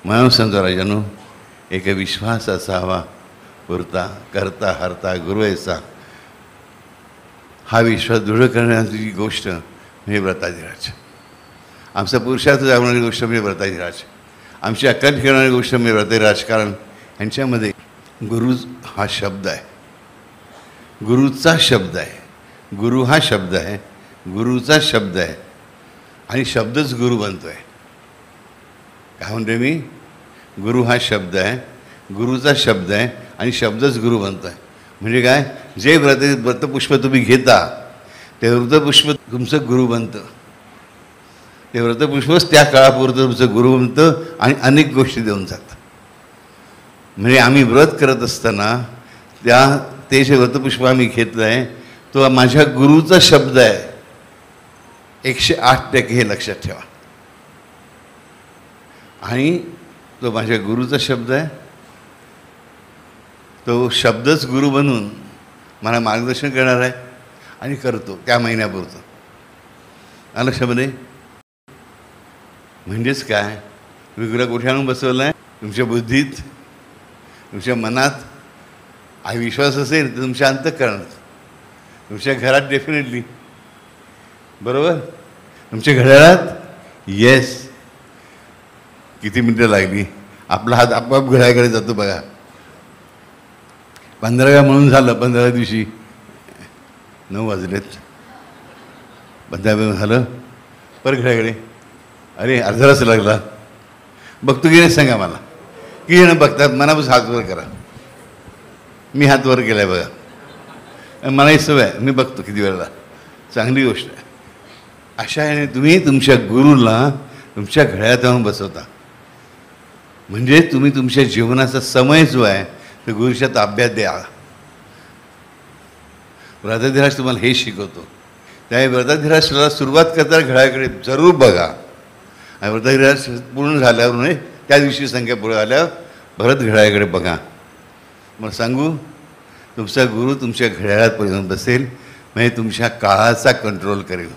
म्हणून सांगतो राजानो, एक विश्वास असावा पुरता करता हरता गुरु ऐसा. हा विश्वास दृढ करण्याची गोष्ट म्हणजे व्रताधिराज. आमचा पुरुषार्थ जागवणारी गोष्ट म्हणजे व्रताधिराज. आमची अक्कल खेळणारी गोष्ट म्हणजे व्रताधिराज. कारण ह्यांच्यामध्ये गुरु हा शब्द आहे, गुरुचा शब्द आहे. गुरु हा शब्द आहे, गुरुचा शब्द आहे आणि शब्दच गुरु बनतो आहे. काय म्हणते मी? गुरु हा शब्द आहे, गुरुचा शब्द आहे आणि शब्दच गुरु बनतो आहे. म्हणजे काय? जे व्रतपुष्प तुम्ही घेता ते व्रतपुष्प तुमचं गुरु बनतं. ते व्रतपुष्पच त्या काळापुरतं तुमचं गुरु बनतं आणि अनेक गोष्टी देऊन जातं. म्हणजे आम्ही व्रत करत असताना ते जे व्रतपुष्प आम्ही घेतलं आहे तो माझ्या गुरुचा शब्द आहे. 108% हे लक्षात ठेवा. आणि तो माझ्या गुरुचा शब्द आहे. तो शब्दच गुरु बनून मला मार्गदर्शन करणार आहे आणि करतो त्या महिन्यापुरतं. आलं लक्षामध्ये? म्हणजेच काय? विग्रह कुठे आणून बसवला आहे? तुमच्या बुद्धीत, तुमच्या मनात. आणि विश्वास असेल तर तुमच्या अंतःकरणात, तुमच्या घरात डेफिनेटली. बरोबर? तुमच्या घड्याळात. येस. किती मिनटं लागली? आपला हात आपोआप घड्याळाकडे जातो बघा. 15 म्हणून झालं. 15 दिवशी 9 वाजलेत. 15 झालं. परत घड्याकडे. अरे अर्धा तास लागला. बघतो की नाही सांगा मला. किती जण बघतात? मनापासून हात वर करा. मी हात वर केला आहे बघा. मलाही सवय आहे, मी बघतो किती वेळेला. चांगली गोष्ट आहे. अशा याने तुम्ही तुमच्या गुरुला तुमच्या घड्याळात आणून बसवता. म्हणजे तुम्ही तुमच्या जीवनाचा समय जो आहे तो गुरुच्या ताब्यात द्या. व्रताधिराज तुम्हाला हे शिकवतो. त्या व्रताधिराजला सुरुवात करताना घड्याळाकडे जरूर बघा. आणि व्रताधिराज पूर्ण झाल्यावर नाही, त्या दिवशी संख्या पूर्ण झाल्यावर परत घड्याळाकडे बघा. मग सांगू, तुमचा गुरु तुमच्या घड्याळात पर्यंत बसेल, म्हणजे तुमच्या काळाचा कंट्रोल करेल.